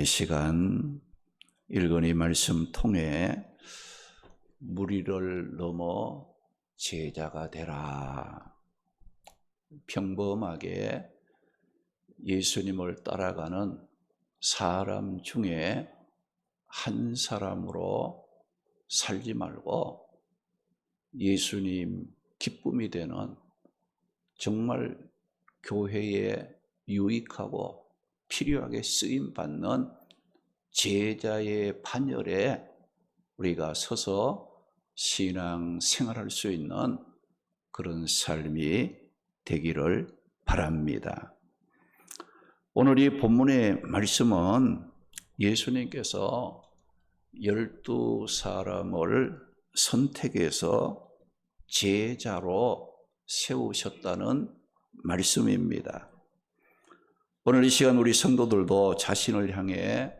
시간 읽은 이 말씀 통해 무리를 넘어 제자가 되라. 평범하게 예수님을 따라가는 사람 중에 한 사람으로 살지 말고 예수님 기쁨이 되는 정말 교회에 유익하고 필요하게 쓰임받는 제자의 반열에 우리가 서서 신앙 생활할 수 있는 그런 삶이 되기를 바랍니다. 오늘 이 본문의 말씀은 예수님께서 12사람을 선택해서 제자로 세우셨다는 말씀입니다. 오늘 이 시간 우리 성도들도 자신을 향해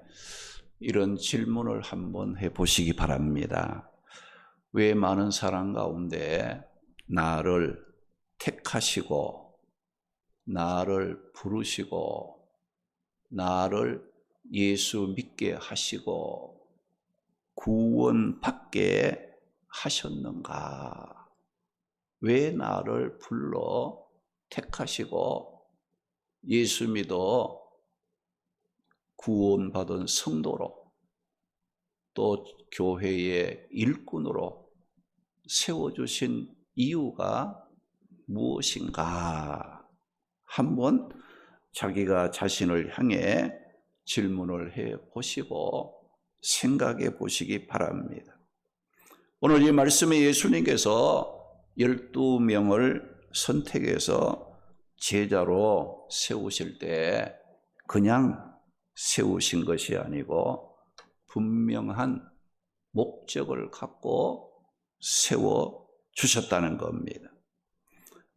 이런 질문을 한번 해보시기 바랍니다. 왜 많은 사람 가운데 나를 택하시고 나를 부르시고 나를 예수 믿게 하시고 구원받게 하셨는가? 왜 나를 불러 택하시고 예수 믿어 구원받은 성도로 또 교회의 일꾼으로 세워주신 이유가 무엇인가? 한번 자기가 자신을 향해 질문을 해 보시고 생각해 보시기 바랍니다. 오늘 이 말씀에 예수님께서 12명을 선택해서 제자로 세우실 때 그냥 세우신 것이 아니고 분명한 목적을 갖고 세워주셨다는 겁니다.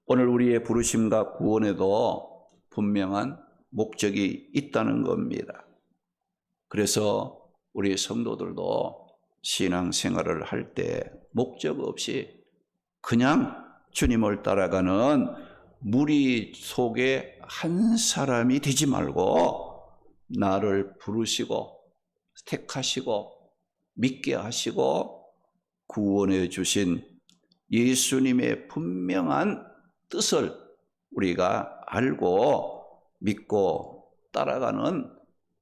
오늘 우리의 부르심과 구원에도 분명한 목적이 있다는 겁니다. 그래서 우리 성도들도 신앙생활을 할 때 목적 없이 그냥 주님을 따라가는 무리 속에 한 사람이 되지 말고 나를 부르시고 택하시고 믿게 하시고 구원해 주신 예수님의 분명한 뜻을 우리가 알고 믿고 따라가는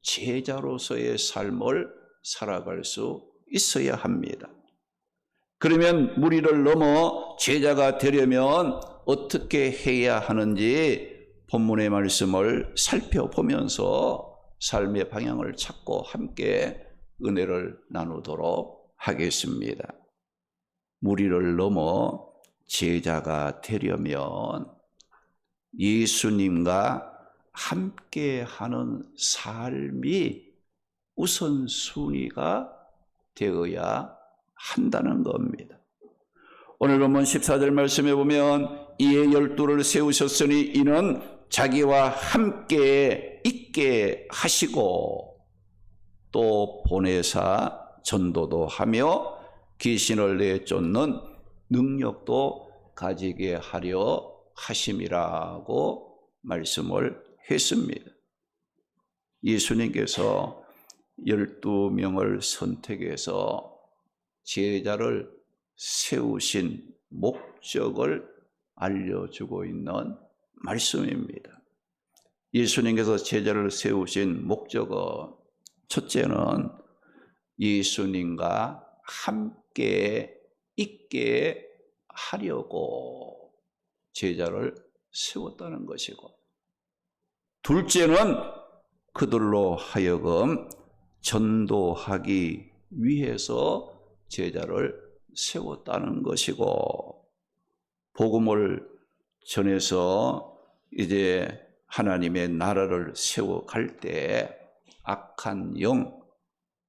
제자로서의 삶을 살아갈 수 있어야 합니다. 그러면 무리를 넘어 제자가 되려면 어떻게 해야 하는지 본문의 말씀을 살펴보면서 삶의 방향을 찾고 함께 은혜를 나누도록 하겠습니다. 무리를 넘어 제자가 되려면 예수님과 함께하는 삶이 우선순위가 되어야 한다는 겁니다. 오늘 본문 14절 말씀에 보면 이에 12를 세우셨으니 이는 자기와 함께 있게 하시고 또 보내사 전도도 하며 귀신을 내쫓는 능력도 가지게 하려 하심이라고 말씀을 했습니다. 예수님께서 12명을 선택해서 제자를 세우신 목적을 알려주고 있는 말씀입니다. 예수님께서 제자를 세우신 목적은 첫째는 예수님과 함께 있게 하려고 제자를 세웠다는 것이고, 둘째는 그들로 하여금 전도하기 위해서 제자를 세웠다는 것이고, 복음을 전해서 이제 하나님의 나라를 세워갈 때 악한 영,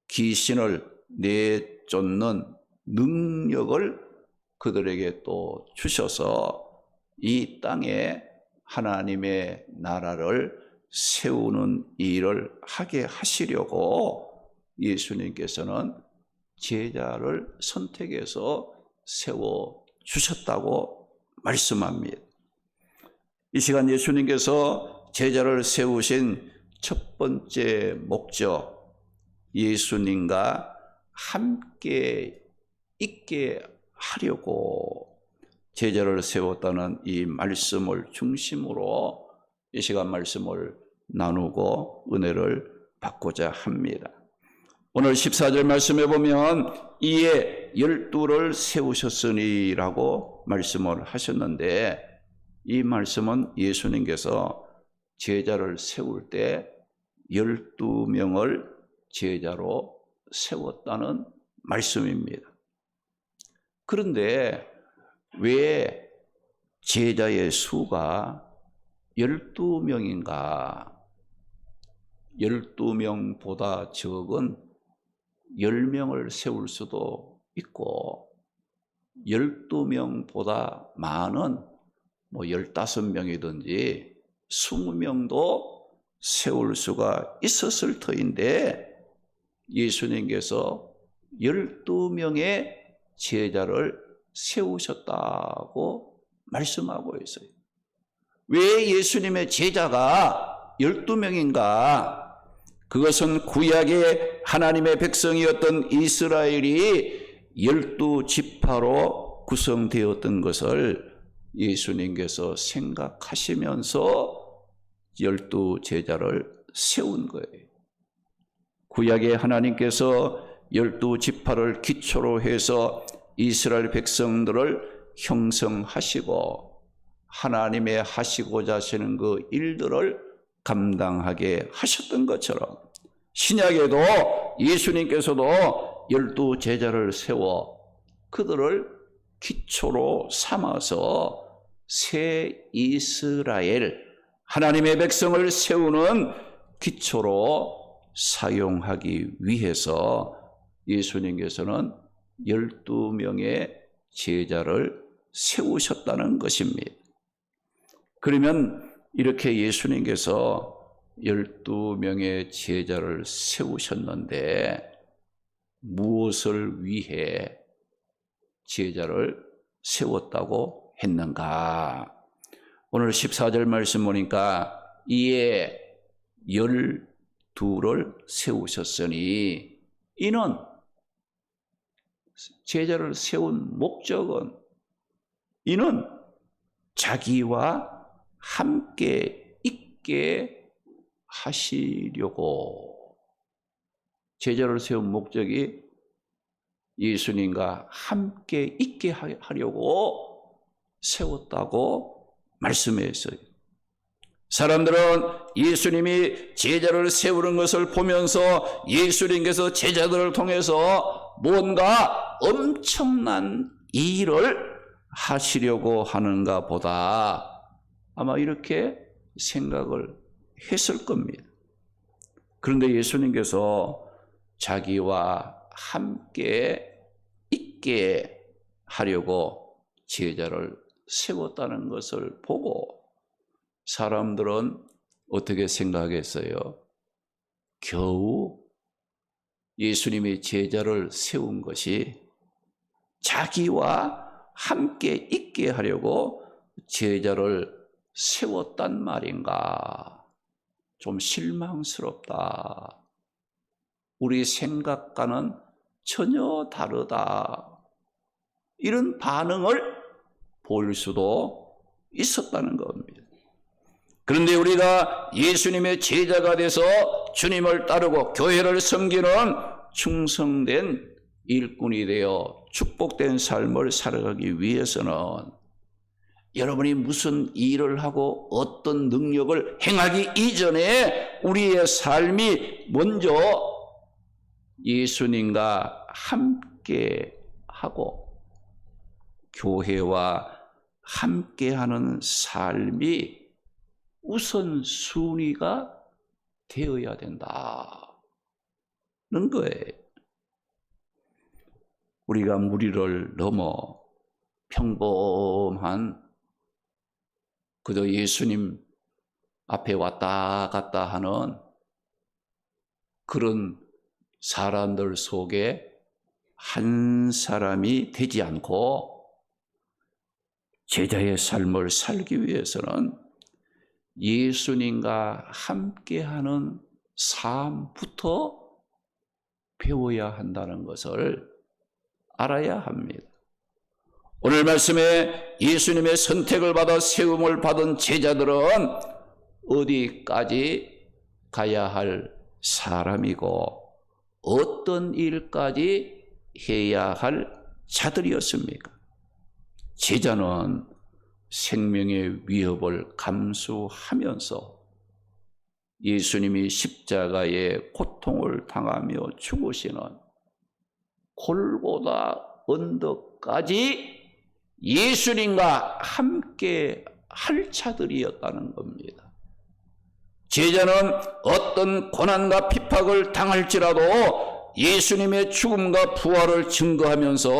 귀신을 내쫓는 능력을 그들에게 또 주셔서 이 땅에 하나님의 나라를 세우는 일을 하게 하시려고 예수님께서는 제자를 선택해서 세워주셨다고 말씀합니다. 이 시간 예수님께서 제자를 세우신 첫 번째 목적, 예수님과 함께 있게 하려고 제자를 세웠다는 이 말씀을 중심으로 이 시간 말씀을 나누고 은혜를 받고자 합니다. 오늘 14절 말씀에 보면 이에 12를 세우셨으니 라고 말씀을 하셨는데, 이 말씀은 예수님께서 제자를 세울 때 12명을 제자로 세웠다는 말씀입니다. 그런데 왜 제자의 수가 12명인가? 12명보다 적은 10명을 세울 수도 있고, 12명보다 많은 15명이든지 20명도 세울 수가 있었을 터인데, 예수님께서 12명의 제자를 세우셨다고 말씀하고 있어요. 왜 예수님의 제자가 12명인가? 그것은 구약의 하나님의 백성이었던 이스라엘이 12지파로 구성되었던 것을 예수님께서 생각하시면서 12제자를 세운 거예요. 구약의 하나님께서 12지파를 기초로 해서 이스라엘 백성들을 형성하시고 하나님의 하시고자 하시는 그 일들을 감당하게 하셨던 것처럼, 신약에도 예수님께서도 12제자를 세워 그들을 기초로 삼아서 새 이스라엘, 하나님의 백성을 세우는 기초로 사용하기 위해서 예수님께서는 12명의 제자를 세우셨다는 것입니다. 그러면 이렇게 예수님께서 12명의 제자를 세우셨는데 무엇을 위해 제자를 세웠다고 했는가? 오늘 14절 말씀 보니까 이에 12를 세우셨으니, 이는 제자를 세운 목적은 이는 자기와 함께 있게 하시려고, 제자를 세운 목적이 예수님과 함께 있게 하려고 세웠다고 말씀했어요. 사람들은 예수님이 제자를 세우는 것을 보면서 예수님께서 제자들을 통해서 뭔가 엄청난 일을 하시려고 하는가 보다 아마 이렇게 생각을 했을 겁니다. 그런데 예수님께서 자기와 함께 있게 하려고 제자를 세웠다는 것을 보고 사람들은 어떻게 생각했어요? 겨우 예수님이 제자를 세운 것이 자기와 함께 있게 하려고 제자를 세웠단 말인가? 좀 실망스럽다. 우리 생각과는 전혀 다르다. 이런 반응을 볼 수도 있었다는 겁니다. 그런데 우리가 예수님의 제자가 돼서 주님을 따르고 교회를 섬기는 충성된 일꾼이 되어 축복된 삶을 살아가기 위해서는 여러분이 무슨 일을 하고 어떤 능력을 행하기 이전에 우리의 삶이 먼저 예수님과 함께 하고 교회와 함께하는 삶이 우선순위가 되어야 된다는 거예요. 우리가 무리를 넘어 평범한 그저 예수님 앞에 왔다 갔다 하는 그런 사람들 속에 한 사람이 되지 않고 제자의 삶을 살기 위해서는 예수님과 함께하는 삶부터 배워야 한다는 것을 알아야 합니다. 오늘 말씀에 예수님의 선택을 받아 세움을 받은 제자들은 어디까지 가야 할 사람이고 어떤 일까지 해야 할 자들이었습니까? 제자는 생명의 위협을 감수하면서 예수님이 십자가의 고통을 당하며 죽으시는 골고다 언덕까지 예수님과 함께 할 자들이었다는 겁니다. 제자는 어떤 고난과 핍박을 당할지라도 예수님의 죽음과 부활을 증거하면서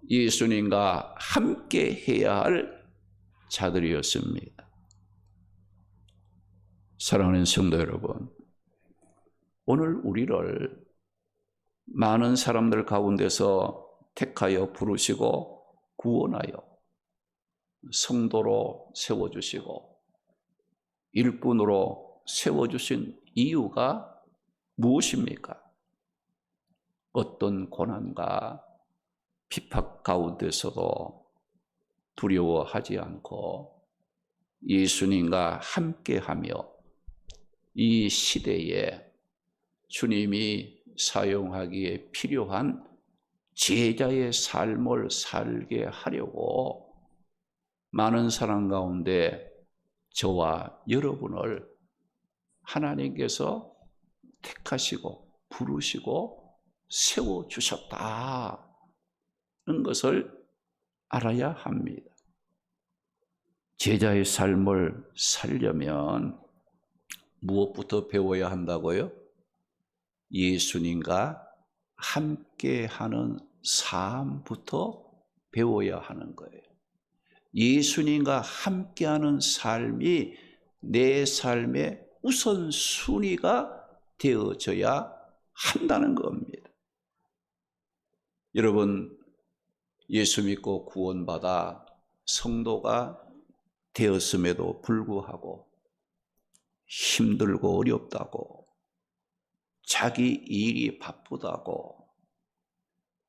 예수님과 함께 해야 할 자들이었습니다. 사랑하는 성도 여러분, 오늘 우리를 많은 사람들 가운데서 택하여 부르시고 구원하여 성도로 세워주시고 일꾼으로 세워주신 이유가 무엇입니까? 어떤 고난과 핍박 가운데서도 두려워하지 않고 예수님과 함께하며 이 시대에 주님이 사용하기에 필요한 제자의 삶을 살게 하려고 많은 사람 가운데 저와 여러분을 하나님께서 택하시고 부르시고 세워주셨다는 것을 알아야 합니다. 제자의 삶을 살려면 무엇부터 배워야 한다고요? 예수님과 함께하는 삶부터 배워야 하는 거예요. 예수님과 함께하는 삶이 내 삶의 우선순위가 되어져야 한다는 겁니다. 여러분, 예수 믿고 구원받아 성도가 되었음에도 불구하고 힘들고 어렵다고, 자기 일이 바쁘다고,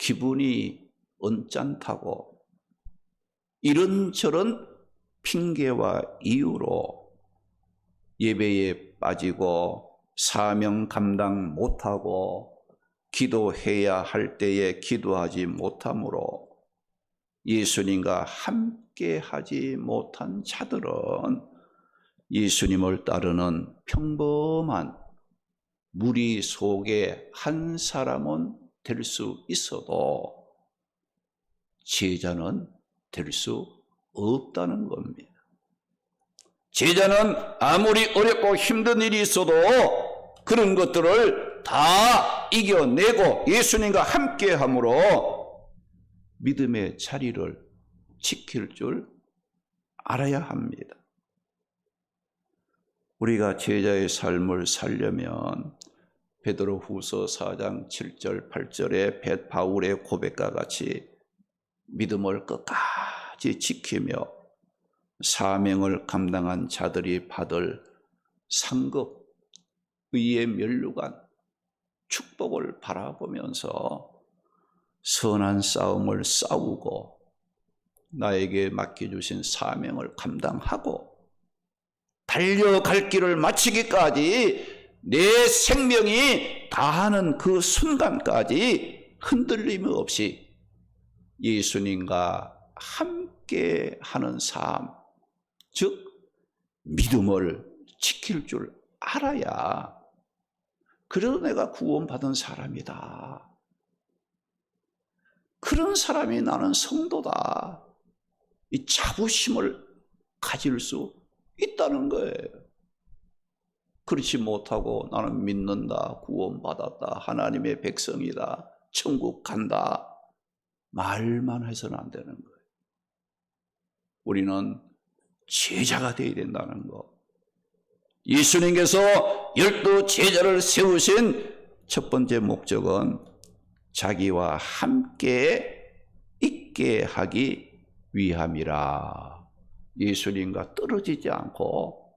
기분이 언짢다고 이런저런 핑계와 이유로 예배에 빠지고 사명 감당 못하고 기도해야 할 때에 기도하지 못함으로 예수님과 함께하지 못한 자들은 예수님을 따르는 평범한 무리 속에 한 사람은 될 수 있어도 제자는 될 수 없다는 겁니다. 제자는 아무리 어렵고 힘든 일이 있어도 그런 것들을 다 이겨내고 예수님과 함께함으로 믿음의 자리를 지킬 줄 알아야 합니다. 우리가 제자의 삶을 살려면 베드로후서 4장 7절 8절의 바울의 고백과 같이 믿음을 끝까지 지키며 사명을 감당한 자들이 받을 상급, 의의 면류관, 축복을 바라보면서 선한 싸움을 싸우고 나에게 맡겨주신 사명을 감당하고 달려갈 길을 마치기까지 내 생명이 다하는 그 순간까지 흔들림 없이 예수님과 함께하는 삶, 즉 믿음을 지킬 줄 알아야 그래도 내가 구원받은 사람이다. 그런 사람이 나는 성도다. 이 자부심을 가질 수 있다는 거예요. 그렇지 못하고 나는 믿는다, 구원받았다, 하나님의 백성이다, 천국 간다 말만 해서는 안 되는 거예요. 우리는 제자가 되어야 된다는 거. 예수님께서 12 제자를 세우신 첫 번째 목적은 자기와 함께 있게 하기 위함이라. 예수님과 떨어지지 않고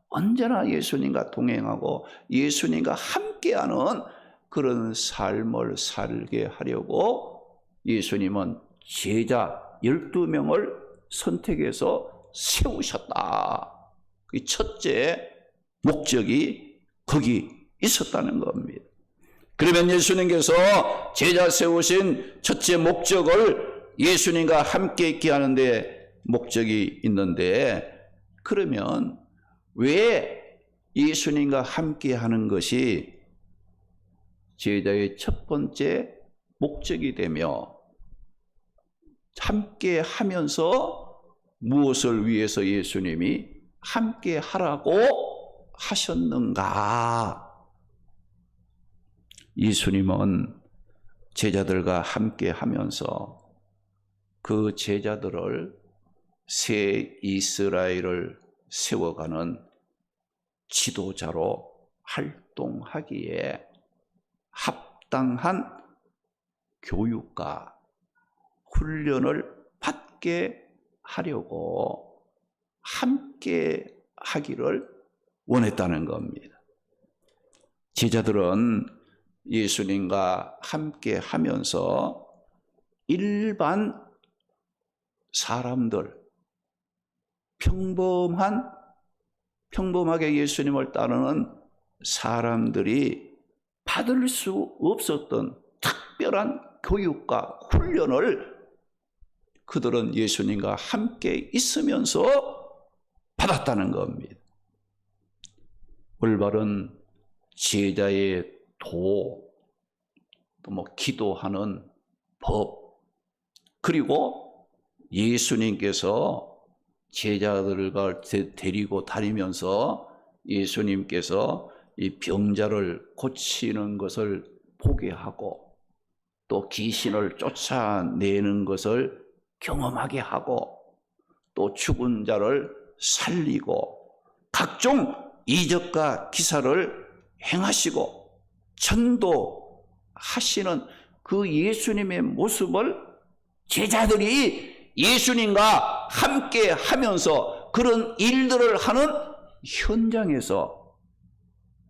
언제나 예수님과 동행하고 예수님과 함께하는 그런 삶을 살게 하려고 예수님은 제자 12명을 선택해서 세우셨다. 그 첫째 목적이 거기 있었다는 겁니다. 그러면 예수님께서 제자 세우신 첫째 목적을 예수님과 함께 있게 하는데 목적이 있는데, 그러면 왜 예수님과 함께 하는 것이 제자의 첫 번째 목적이 되며, 함께 하면서 무엇을 위해서 예수님이 함께 하라고 하셨는가? 예수님은 제자들과 함께 하면서 그 제자들을 새 이스라엘을 세워가는 지도자로 활동하기에 합당한 교육과 훈련을 받게 하려고 함께 하기를 원했다는 겁니다. 제자들은 예수님과 함께 하면서 일반 사람들, 평범하게 예수님을 따르는 사람들이 받을 수 없었던 특별한 교육과 훈련을 그들은 예수님과 함께 있으면서 받았다는 겁니다. 올바른 제자의 또 기도하는 법, 그리고 예수님께서 제자들과 데리고 다니면서 예수님께서 이 병자를 고치는 것을 보게 하고 또 귀신을 쫓아내는 것을 경험하게 하고 또 죽은 자를 살리고 각종 이적과 기사를 행하시고 전도하시는 그 예수님의 모습을 제자들이 예수님과 함께 하면서 그런 일들을 하는 현장에서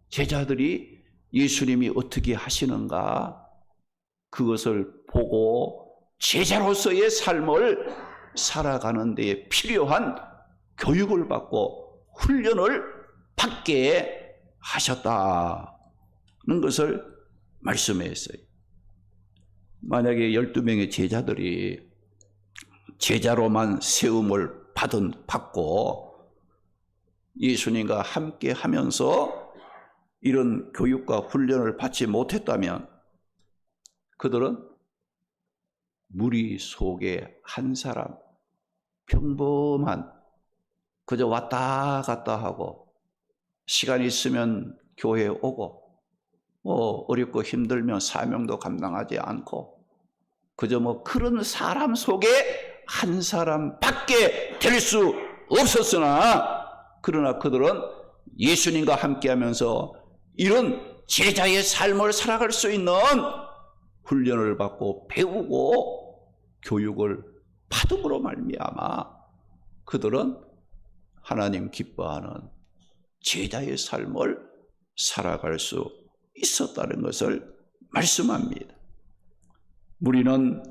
제자들이 예수님이 어떻게 하시는가 그것을 보고 제자로서의 삶을 살아가는 데에 필요한 교육을 받고 훈련을 받게 하셨다는 것을 말씀했어요. 만약에 12명의 제자들이 제자로만 세움을 받고 예수님과 함께 하면서 이런 교육과 훈련을 받지 못했다면 그들은 무리 속에 한 사람, 평범한 그저 왔다 갔다 하고 시간이 있으면 교회에 오고 어렵고 힘들면 사명도 감당하지 않고 그저 그런 사람 속에 한 사람밖에 될 수 없었으나 그러나 그들은 예수님과 함께하면서 이런 제자의 삶을 살아갈 수 있는 훈련을 받고 배우고 교육을 받음으로 말미암아 그들은 하나님 기뻐하는 제자의 삶을 살아갈 수 있었다는 것을 말씀합니다. 우리는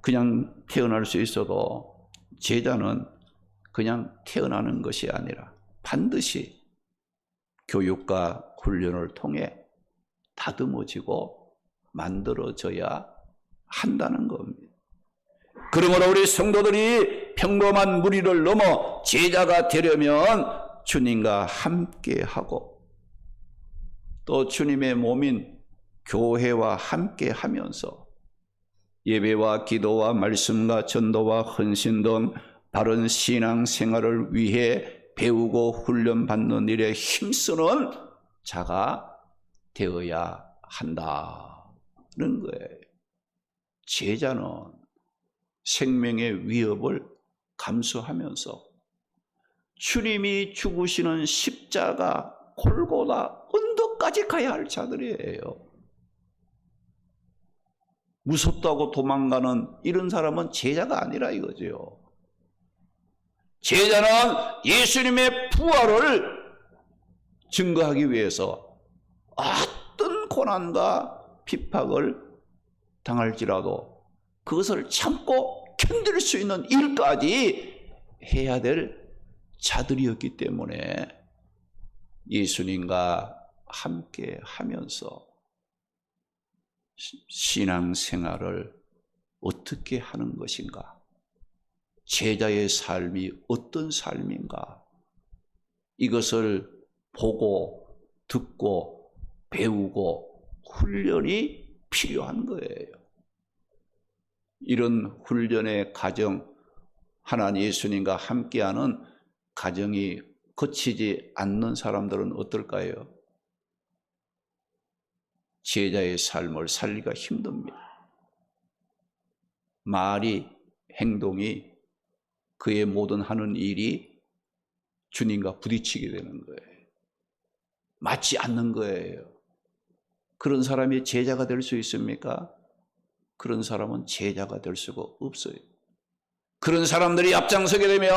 그냥 태어날 수 있어도 제자는 그냥 태어나는 것이 아니라 반드시 교육과 훈련을 통해 다듬어지고 만들어져야 한다는 겁니다. 그러므로 우리 성도들이 평범한 무리를 넘어 제자가 되려면 주님과 함께하고 또 주님의 몸인 교회와 함께하면서 예배와 기도와 말씀과 전도와 헌신 등 바른 신앙 생활을 위해 배우고 훈련받는 일에 힘쓰는 자가 되어야 한다는 거예요. 제자는 생명의 위협을 감수하면서 주님이 죽으시는 십자가 골고다 언덕까지 가야 할 자들이에요. 무섭다고 도망가는 이런 사람은 제자가 아니라 이거죠. 제자는 예수님의 부활을 증거하기 위해서 어떤 고난과 핍박을 당할지라도 그것을 참고 견딜 수 있는 일까지 해야 될 자들이었기 때문에 예수님과 함께 하면서 신앙생활을 어떻게 하는 것인가, 제자의 삶이 어떤 삶인가, 이것을 보고 듣고 배우고 훈련이 필요한 거예요. 이런 훈련의 과정, 하나님 예수님과 함께하는 과정이 거치지 않는 사람들은 어떨까요? 제자의 삶을 살기가 힘듭니다. 말이, 행동이, 그의 모든 하는 일이 주님과 부딪히게 되는 거예요. 맞지 않는 거예요. 그런 사람이 제자가 될 수 있습니까? 그런 사람은 제자가 될 수가 없어요. 그런 사람들이 앞장서게 되면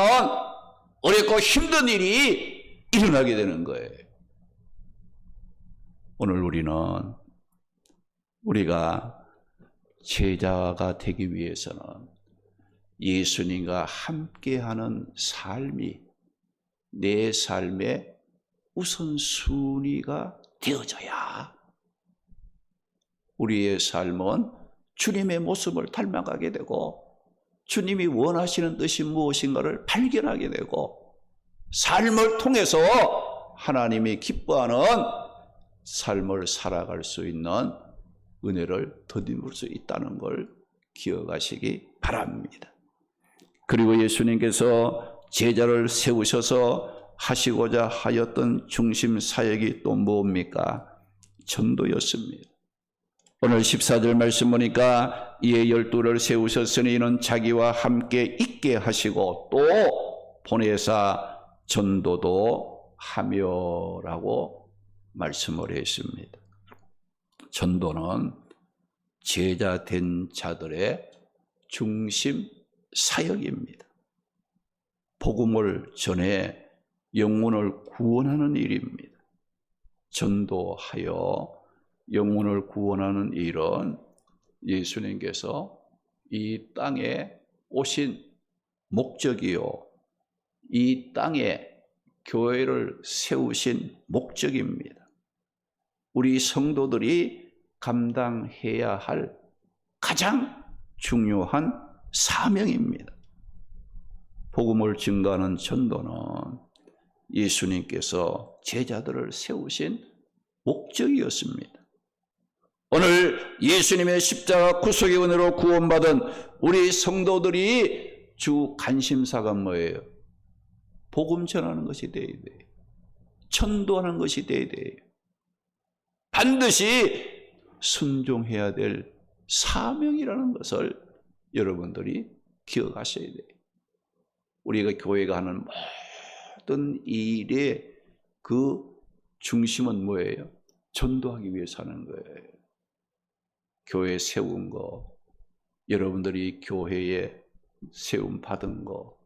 어렵고 힘든 일이 일어나게 되는 거예요. 오늘 우리가 제자가 되기 위해서는 예수님과 함께하는 삶이 내 삶의 우선순위가 되어져야 우리의 삶은 주님의 모습을 닮아가게 되고 주님이 원하시는 뜻이 무엇인가를 발견하게 되고 삶을 통해서 하나님이 기뻐하는 삶을 살아갈 수 있는 은혜를 더듬을 수 있다는 걸 기억하시기 바랍니다. 그리고 예수님께서 제자를 세우셔서 하시고자 하였던 중심 사역이 또 뭡니까? 전도였습니다. 오늘 14절 말씀 보니까 이에 12를 세우셨으니 이는 자기와 함께 있게 하시고 또 보내사 전도도 하며라고 말씀을 했습니다. 전도는 제자 된 자들의 중심 사역입니다. 복음을 전해 영혼을 구원하는 일입니다. 전도하여 영혼을 구원하는 일은 예수님께서 이 땅에 오신 목적이요, 이 땅에 교회를 세우신 목적입니다. 우리 성도들이 감당해야 할 가장 중요한 사명입니다. 복음을 증거하는 전도는 예수님께서 제자들을 세우신 목적이었습니다. 오늘 예수님의 십자가 구속의 은혜로 구원받은 우리 성도들이 주 관심사가 뭐예요? 복음 전하는 것이 돼야 돼요. 전도하는 것이 돼야 돼요. 반드시 순종해야 될 사명이라는 것을 여러분들이 기억하셔야 돼요. 우리가 교회가 하는 모든 일의 그 중심은 뭐예요? 전도하기 위해서 하는 거예요. 교회 세운 거, 여러분들이 교회에 세움 받은 거,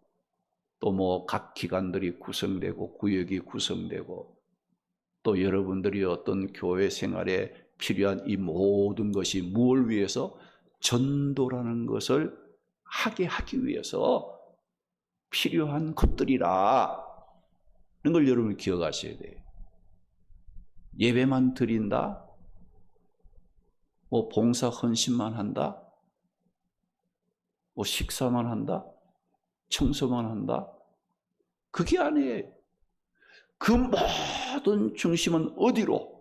또 뭐 각 기관들이 구성되고 구역이 구성되고 또 여러분들이 어떤 교회 생활에 필요한 이 모든 것이 무엇을 위해서? 전도라는 것을 하게 하기 위해서 필요한 것들이라 는 걸 여러분 기억하셔야 돼요. 예배만 드린다? 뭐 봉사 헌신만 한다? 뭐 식사만 한다? 청소만 한다? 그게 아니에요. 그 모든 중심은 어디로?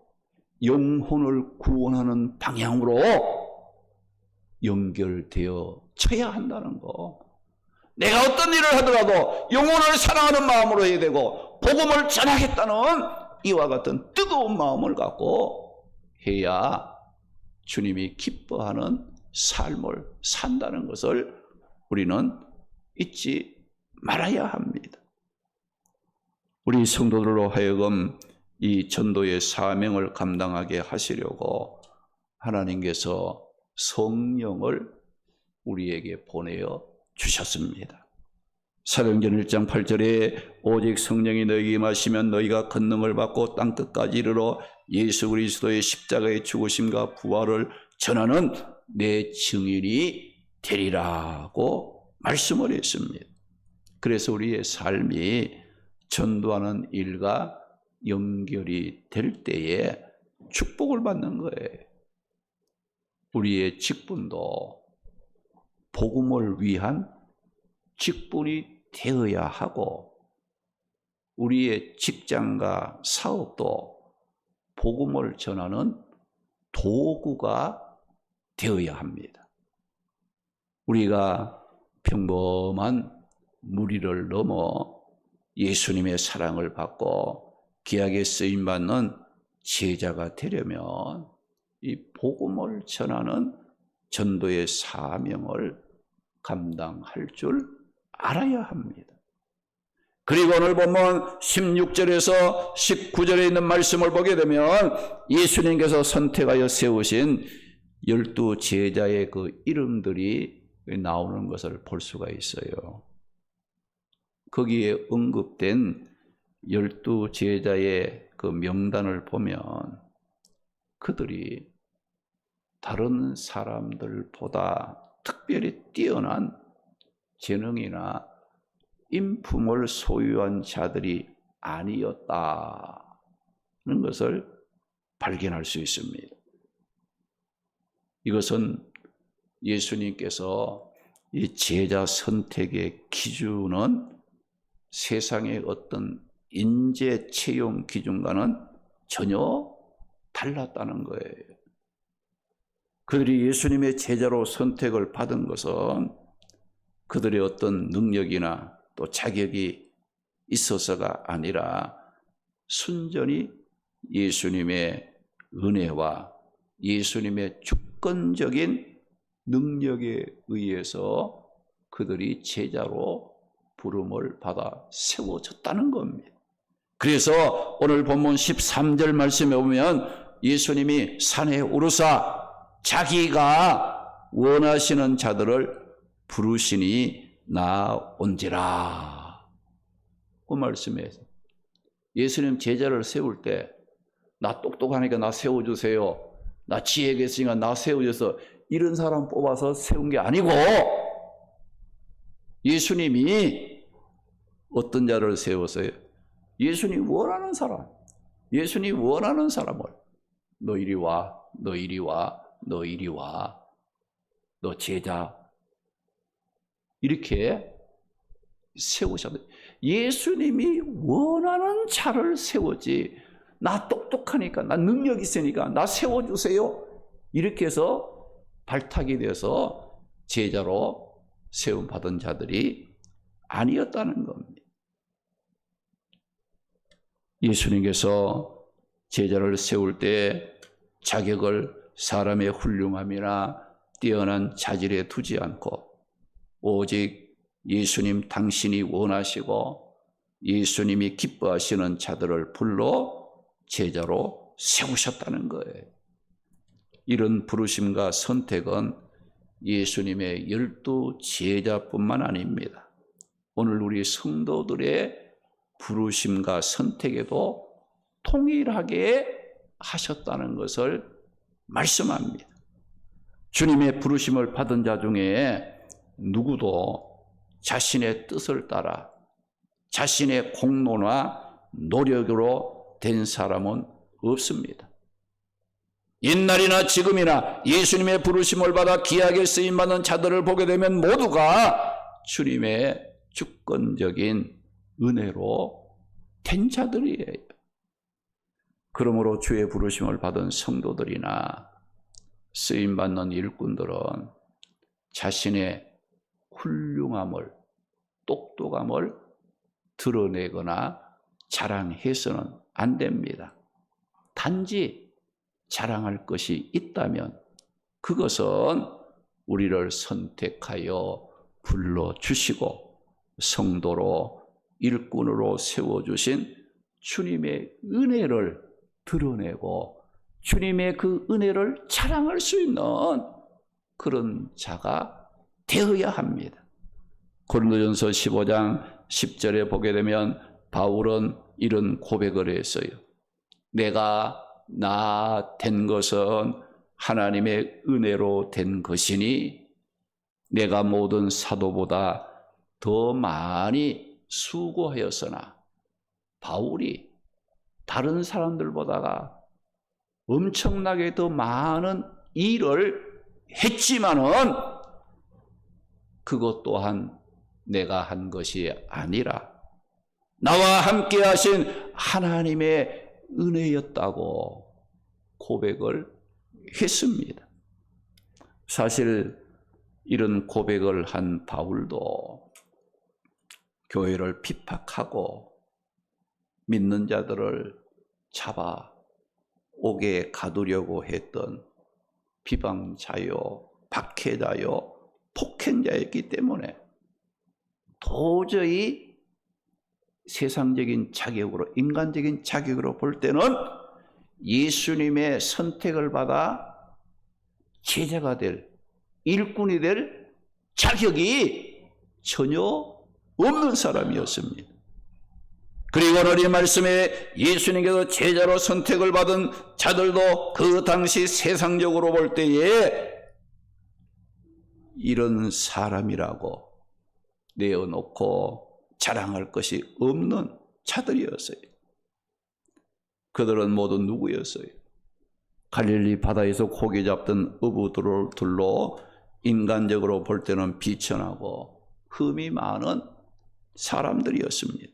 영혼을 구원하는 방향으로 연결되어 쳐야 한다는 거. 내가 어떤 일을 하더라도 영혼을 사랑하는 마음으로 해야 되고 복음을 전하겠다는 이와 같은 뜨거운 마음을 갖고 해야 주님이 기뻐하는 삶을 산다는 것을 우리는 잊지 말아야 합니다. 우리 성도들로 하여금 이 전도의 사명을 감당하게 하시려고 하나님께서 성령을 우리에게 보내어 주셨습니다. 사도행전 1장 8절에 오직 성령이 너희에게 임하시면 너희가 권능을 받고 땅끝까지 이르러 예수 그리스도의 십자가의 죽으심과 부활을 전하는 내 증인이 되리라고 말씀을 했습니다. 그래서 우리의 삶이 전도하는 일과 연결이 될 때에 축복을 받는 거예요. 우리의 직분도 복음을 위한 직분이 되어야 하고, 우리의 직장과 사업도 복음을 전하는 도구가 되어야 합니다. 우리가 평범한 무리를 넘어 예수님의 사랑을 받고 귀하게 쓰임받는 제자가 되려면 이 복음을 전하는 전도의 사명을 감당할 줄 알아야 합니다. 그리고 오늘 보면 16절에서 19절에 있는 말씀을 보게 되면 예수님께서 선택하여 세우신 12 제자의 그 이름들이 나오는 것을 볼 수가 있어요. 거기에 언급된 12 제자의 그 명단을 보면 그들이 다른 사람들보다 특별히 뛰어난 재능이나 인품을 소유한 자들이 아니었다는 것을 발견할 수 있습니다. 이것은 예수님께서 이 제자 선택의 기준은 세상의 어떤 인재 채용 기준과는 전혀 달랐다는 거예요. 그들이 예수님의 제자로 선택을 받은 것은 그들의 어떤 능력이나 또 자격이 있어서가 아니라 순전히 예수님의 은혜와 예수님의 주권적인 능력에 의해서 그들이 제자로 부름을 받아 세워졌다는 겁니다. 그래서 오늘 본문 13절 말씀에 보면 예수님이 산에 오르사 자기가 원하시는 자들을 부르시니 나온지라. 그 말씀에 예수님 제자를 세울 때 나 똑똑하니까 나 세워주세요, 나 지혜가 있으니까 나 세워줘서 이런 사람 뽑아서 세운 게 아니고 예수님이 어떤 자를 세웠어요? 예수님 원하는 사람, 예수님 원하는 사람을 너 이리 와, 너 이리 와, 너 이리 와, 너 제자, 이렇게 세우셨어요. 예수님이 원하는 자를 세우지 나 똑똑하니까, 나 능력 있으니까 나 세워주세요 이렇게 해서 발탁이 돼서 제자로 세움받은 자들이 아니었다는 겁니다. 예수님께서 제자를 세울 때 자격을 사람의 훌륭함이나 뛰어난 자질에 두지 않고 오직 예수님 당신이 원하시고 예수님이 기뻐하시는 자들을 불러 제자로 세우셨다는 거예요. 이런 부르심과 선택은 예수님의 12 제자뿐만 아닙니다. 오늘 우리 성도들의 부르심과 선택에도 통일하게 하셨다는 것을 말씀합니다. 주님의 부르심을 받은 자 중에 누구도 자신의 뜻을 따라 자신의 공로나 노력으로 된 사람은 없습니다. 옛날이나 지금이나 예수님의 부르심을 받아 귀하게 쓰임받는 자들을 보게 되면 모두가 주님의 주권적인 은혜로 된 자들이에요. 그러므로 주의 부르심을 받은 성도들이나 쓰임받는 일꾼들은 자신의 훌륭함을, 똑똑함을 드러내거나 자랑해서는 안 됩니다. 단지 자랑할 것이 있다면 그것은 우리를 선택하여 불러주시고 성도로 일꾼으로 세워주신 주님의 은혜를 드러내고 주님의 그 은혜를 자랑할 수 있는 그런 자가 되어야 합니다. 고린도전서 15장 10절에 보게 되면 바울은 이런 고백을 했어요. 내가 나 된 것은 하나님의 은혜로 된 것이니 내가 모든 사도보다 더 많이 수고하였으나, 바울이 다른 사람들보다가 엄청나게 더 많은 일을 했지만은 그것 또한 내가 한 것이 아니라 나와 함께 하신 하나님의 은혜였다고 고백을 했습니다. 사실 이런 고백을 한 바울도 교회를 핍박하고 믿는 자들을 잡아 옥에 가두려고 했던 비방자요, 박해자요, 폭행자였기 때문에 도저히 세상적인 자격으로, 인간적인 자격으로 볼 때는 예수님의 선택을 받아 제자가 될, 일꾼이 될 자격이 전혀 없는 사람이었습니다. 그리고 오늘 이 말씀에 예수님께서 제자로 선택을 받은 자들도 그 당시 세상적으로 볼 때에 이런 사람이라고 내어놓고 자랑할 것이 없는 자들이었어요. 그들은 모두 누구였어요? 갈릴리 바다에서 고기 잡던 어부들로 인간적으로 볼 때는 비천하고 흠이 많은 사람들이었습니다.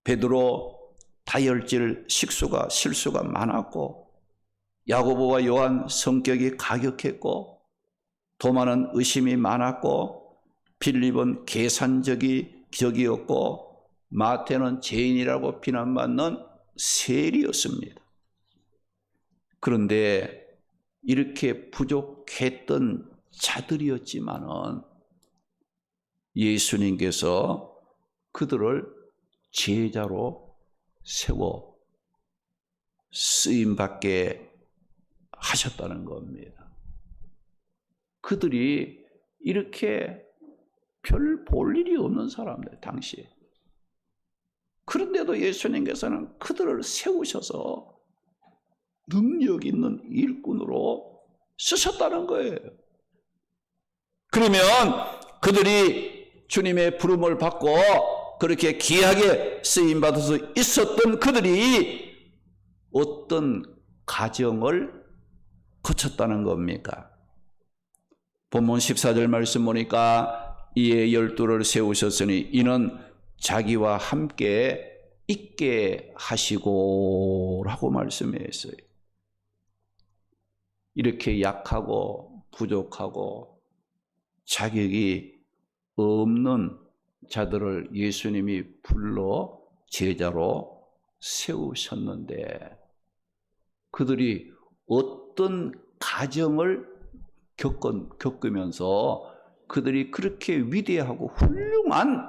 베드로 다혈질 실수가 많았고, 야고보와 요한 성격이 가격했고, 도마는 의심이 많았고, 빌립은 계산적이었고, 마태는 죄인이라고 비난받는 세리였습니다. 그런데 이렇게 부족했던 자들이었지만은 예수님께서 그들을 제자로 세워 쓰임받게 하셨다는 겁니다. 그들이 이렇게 별 볼 일이 없는 사람들, 당시에. 그런데도 예수님께서는 그들을 세우셔서 능력 있는 일꾼으로 쓰셨다는 거예요. 그러면 그들이 주님의 부름을 받고 그렇게 귀하게 쓰임받아서 있었던 그들이 어떤 가정을 거쳤다는 겁니까? 본문 14절 말씀 보니까 이에 12를 세우셨으니 이는 자기와 함께 있게 하시고 라고 말씀했어요. 이렇게 약하고 부족하고 자격이 없는 자들을 예수님이 불러 제자로 세우셨는데 그들이 어떤 가정을 겪으면서 그들이 그렇게 위대하고 훌륭한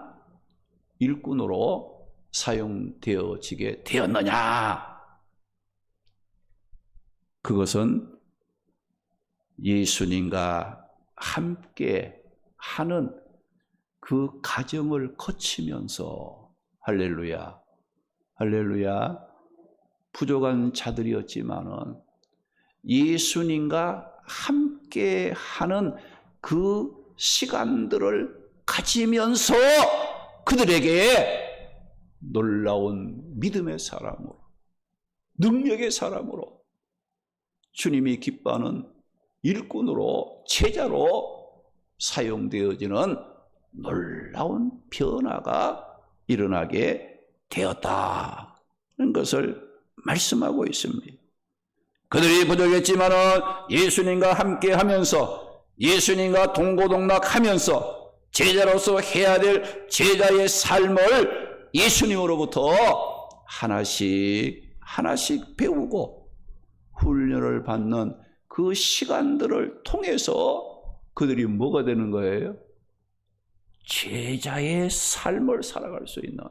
일꾼으로 사용되어지게 되었느냐? 그것은 예수님과 함께 하는 그 과정을 거치면서, 할렐루야, 할렐루야, 부족한 자들이었지만은 예수님과 함께 하는 그 시간들을 가지면서 그들에게 놀라운 믿음의 사람으로, 능력의 사람으로, 주님이 기뻐하는 일꾼으로, 제자로 사용되어지는 놀라운 변화가 일어나게 되었다는 것을 말씀하고 있습니다. 그들이 부족했지만은 예수님과 함께 하면서, 예수님과 동고동락하면서 제자로서 해야 될 제자의 삶을 예수님으로부터 하나씩 배우고 훈련을 받는 그 시간들을 통해서 그들이 뭐가 되는 거예요? 제자의 삶을 살아갈 수 있는,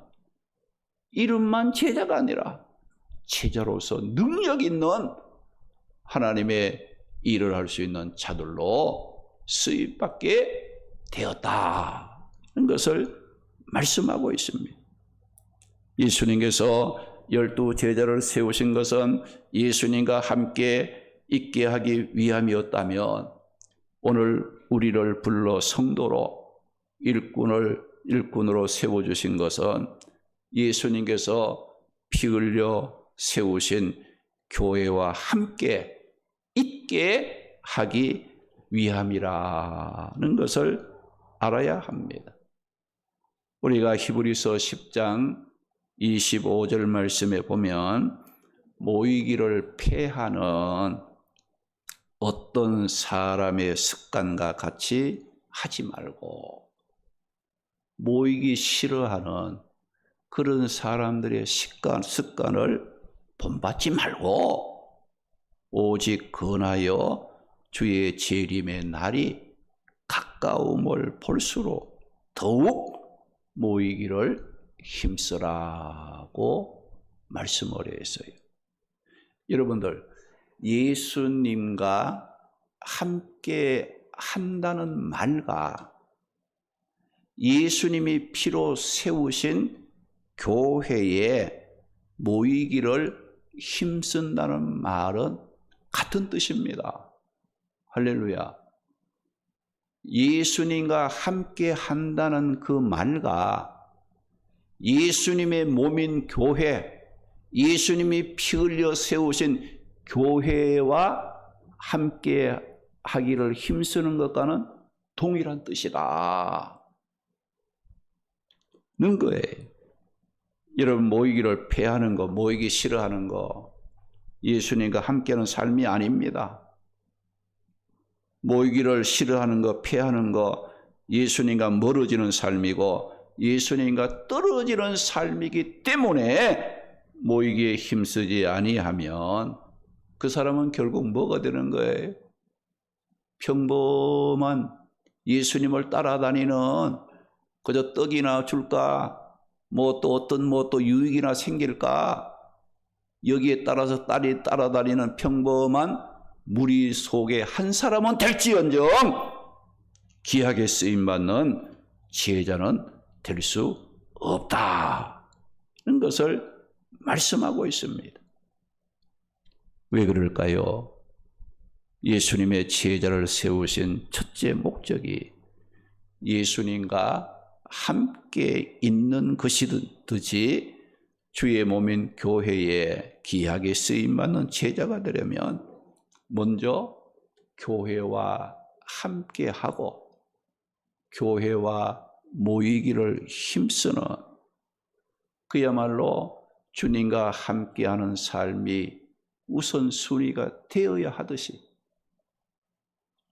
이름만 제자가 아니라 제자로서 능력 있는 하나님의 일을 할 수 있는 자들로 쓰임받게 되었다. 것을 말씀하고 있습니다. 예수님께서 12 제자를 세우신 것은 예수님과 함께 있게 하기 위함이었다면 오늘 우리를 불러 성도로 일꾼으로 세워주신 것은 예수님께서 피 흘려 세우신 교회와 함께 있게 하기 위함이라는 것을 알아야 합니다. 우리가 히브리서 10장 25절 말씀에 보면 모이기를 폐하는 어떤 사람의 습관과 같이 하지 말고, 모이기 싫어하는 그런 사람들의 습관을 본받지 말고 오직 권하여 주의 재림의 날이 가까움을 볼수록 더욱 모이기를 힘쓰라고 말씀을 했어요. 여러분들, 예수님과 함께 한다는 말과 예수님이 피로 세우신 교회에 모이기를 힘쓴다는 말은 같은 뜻입니다. 할렐루야. 예수님과 함께 한다는 그 말과 예수님의 몸인 교회, 예수님이 피 흘려 세우신 교회와 함께 하기를 힘쓰는 것과는 동일한 뜻이다 는 거예요. 여러분, 모이기를 폐하는 거, 모이기 싫어하는 거 예수님과 함께하는 삶이 아닙니다. 모이기를 싫어하는 거, 폐하는 거 예수님과 멀어지는 삶이고 예수님과 떨어지는 삶이기 때문에 모이기에 힘쓰지 아니하면 그 사람은 결국 뭐가 되는 거예요? 평범한 예수님을 따라다니는, 그저 떡이나 줄까, 또 유익이나 생길까, 여기에 따라서 따라다니는 평범한 무리 속에 한 사람은 될지언정 귀하게 쓰임받는 제자는 될 수 없다는 것을 말씀하고 있습니다. 왜 그럴까요? 예수님의 제자를 세우신 첫째 목적이 예수님과 함께 있는 것이듯이 주의 몸인 교회에 귀하게 쓰임받는 제자가 되려면 먼저 교회와 함께하고 교회와 모이기를 힘쓰는, 그야말로 주님과 함께하는 삶이 우선순위가 되어야 하듯이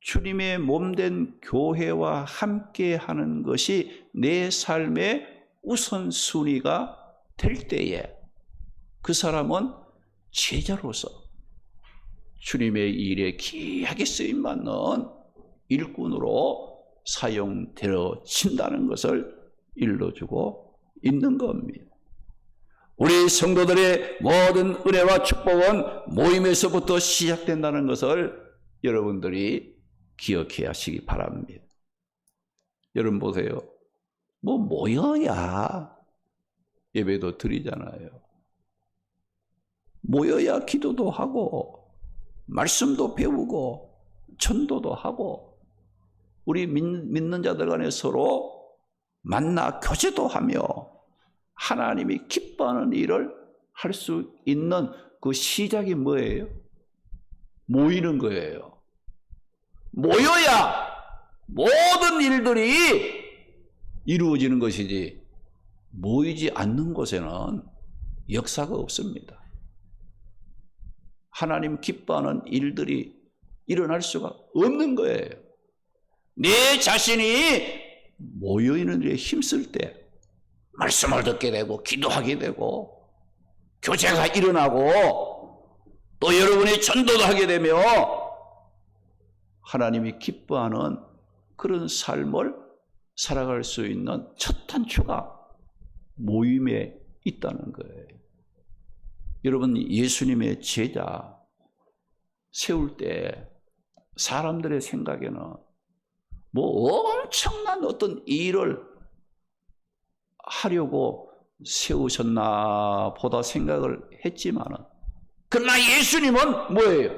주님의 몸된 교회와 함께하는 것이 내 삶의 우선순위가 될 때에 그 사람은 제자로서 주님의 일에 귀하게 쓰임받는 일꾼으로 사용되어진다는 것을 일러주고 있는 겁니다. 우리 성도들의 모든 은혜와 축복은 모임에서부터 시작된다는 것을 여러분들이 기억해야 하시기 바랍니다. 여러분 보세요. 모여야 예배도 드리잖아요. 모여야 기도도 하고 말씀도 배우고 전도도 하고 우리 믿는 자들 간에 서로 만나 교제도 하며 하나님이 기뻐하는 일을 할 수 있는 그 시작이 뭐예요? 모이는 거예요. 모여야 모든 일들이 이루어지는 것이지 모이지 않는 곳에는 역사가 없습니다. 하나님 기뻐하는 일들이 일어날 수가 없는 거예요. 내 자신이 모여있는 일에 힘쓸 때 말씀을 듣게 되고 기도하게 되고 교제가 일어나고 또 여러분이 전도도 하게 되며 하나님이 기뻐하는 그런 삶을 살아갈 수 있는 첫 단추가 모임에 있다는 거예요. 여러분, 예수님의 제자 세울 때 사람들의 생각에는 엄청난 어떤 일을 하려고 세우셨나 보다 생각을 했지만은, 그러나 예수님은 뭐예요?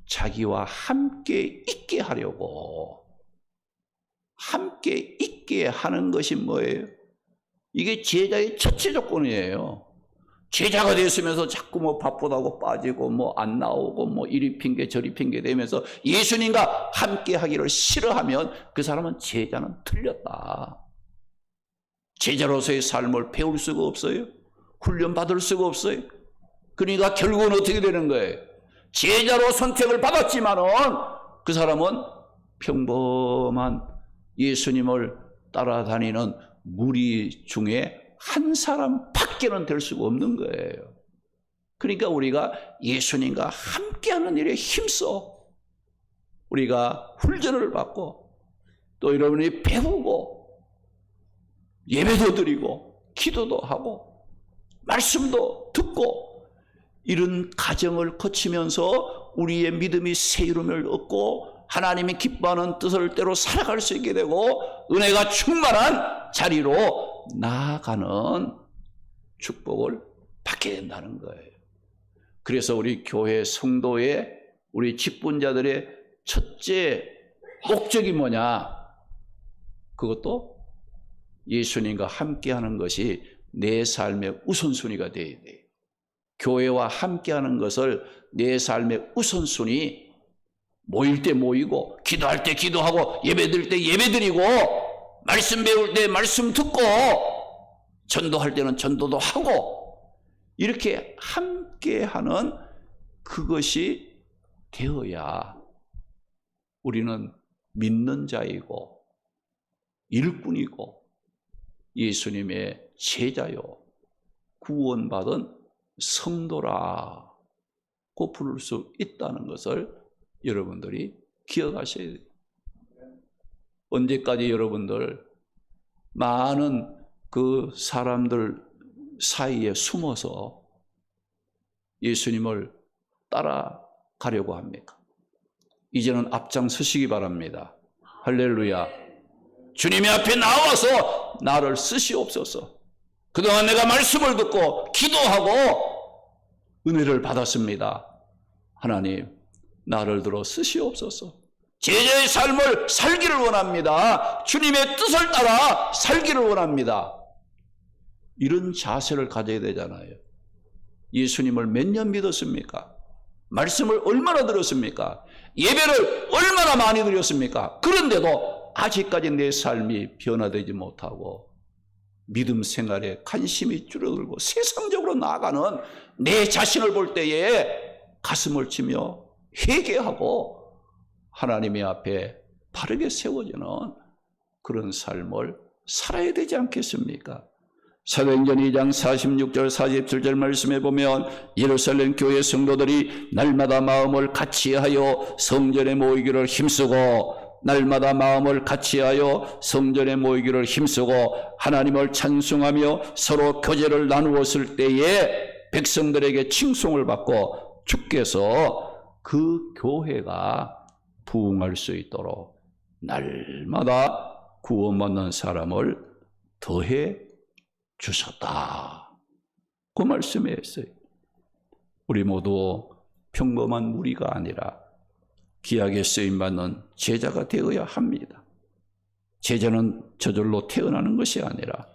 자기와 함께 있게 하려고, 함께 있게 하는 것이 뭐예요? 이게 제자의 첫째 조건이에요. 제자가 됐으면서 자꾸 뭐 바쁘다고 빠지고 뭐 안 나오고 뭐 이리 핑계 저리 핑계 대면서 예수님과 함께 하기를 싫어하면 그 사람은 제자는 틀렸다. 제자로서의 삶을 배울 수가 없어요. 훈련받을 수가 없어요. 그러니까 결국은 어떻게 되는 거예요? 제자로 선택을 받았지만은 그 사람은 평범한 예수님을 따라다니는 무리 중에 한 사람밖에는 될 수가 없는 거예요. 그러니까 우리가 예수님과 함께하는 일에 힘써 우리가 훈련을 받고 또 여러분이 배우고 예배도 드리고 기도도 하고 말씀도 듣고 이런 과정을 거치면서 우리의 믿음이 새 이름을 얻고 하나님이 기뻐하는 뜻을 때로 살아갈 수 있게 되고 은혜가 충만한 자리로 나아가는 축복을 받게 된다는 거예요. 그래서 우리 교회 성도의 우리 직분자들의 첫째 목적이 뭐냐? 그것도 예수님과 함께하는 것이 내 삶의 우선순위가 되어야 돼요. 교회와 함께하는 것을 내 삶의 우선순위, 모일 때 모이고 기도할 때 기도하고 예배드릴 때 예배드리고 말씀 배울 때 말씀 듣고 전도할 때는 전도도 하고 이렇게 함께하는 그것이 되어야 우리는 믿는 자이고 일꾼이고 예수님의 제자요 구원받은 성도라고 부를 수 있다는 것을 여러분들이 기억하셔야 돼요. 언제까지 여러분들 많은 그 사람들 사이에 숨어서 예수님을 따라가려고 합니까? 이제는 앞장서시기 바랍니다. 할렐루야. 주님의 앞에 나와서 나를 쓰시옵소서. 그동안 내가 말씀을 듣고 기도하고 은혜를 받았습니다. 하나님, 나를 들어 쓰시옵소서. 제자의 삶을 살기를 원합니다. 주님의 뜻을 따라 살기를 원합니다. 이런 자세를 가져야 되잖아요. 예수님을 몇 년 믿었습니까? 말씀을 얼마나 들었습니까? 예배를 얼마나 많이 드렸습니까? 그런데도 아직까지 내 삶이 변화되지 못하고 믿음 생활에 관심이 줄어들고 세상적으로 나아가는 내 자신을 볼 때에 가슴을 치며 회개하고 하나님의 앞에 바르게 세워지는 그런 삶을 살아야 되지 않겠습니까? 사도행전 2장 46절 47절 말씀에 보면 예루살렘 교회 성도들이 날마다 마음을 같이하여 성전에 모이기를 힘쓰고 날마다 마음을 같이하여 성전에 모이기를 힘쓰고 하나님을 찬송하며 서로 교제를 나누었을 때에 백성들에게 칭송을 받고 주께서 그 교회가 부흥할 수 있도록 날마다 구원받는 사람을 더해 주셨다. 그 말씀에 있어요. 우리 모두 평범한 무리가 아니라 귀하게 쓰임받는 제자가 되어야 합니다. 제자는 저절로 태어나는 것이 아니라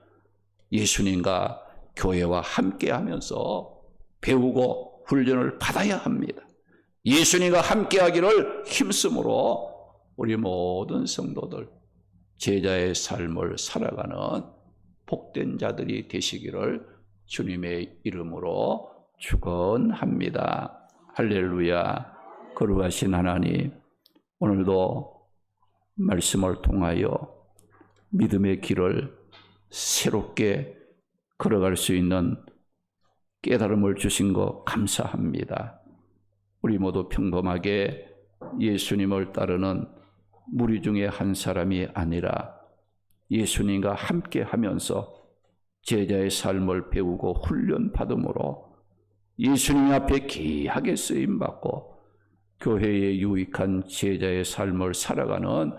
예수님과 교회와 함께하면서 배우고 훈련을 받아야 합니다. 예수님과 함께하기를 힘쓰므로 우리 모든 성도들 제자의 삶을 살아가는 복된 자들이 되시기를 주님의 이름으로 축원합니다. 할렐루야. 거룩하신 하나님, 오늘도 말씀을 통하여 믿음의 길을 새롭게 걸어갈 수 있는 깨달음을 주신 것 감사합니다. 우리 모두 평범하게 예수님을 따르는 무리 중에 한 사람이 아니라 예수님과 함께 하면서 제자의 삶을 배우고 훈련받음으로 예수님 앞에 귀하게 쓰임받고 교회에 유익한 제자의 삶을 살아가는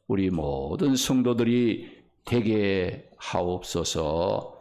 우리 모든 성도들이 되게 하옵소서.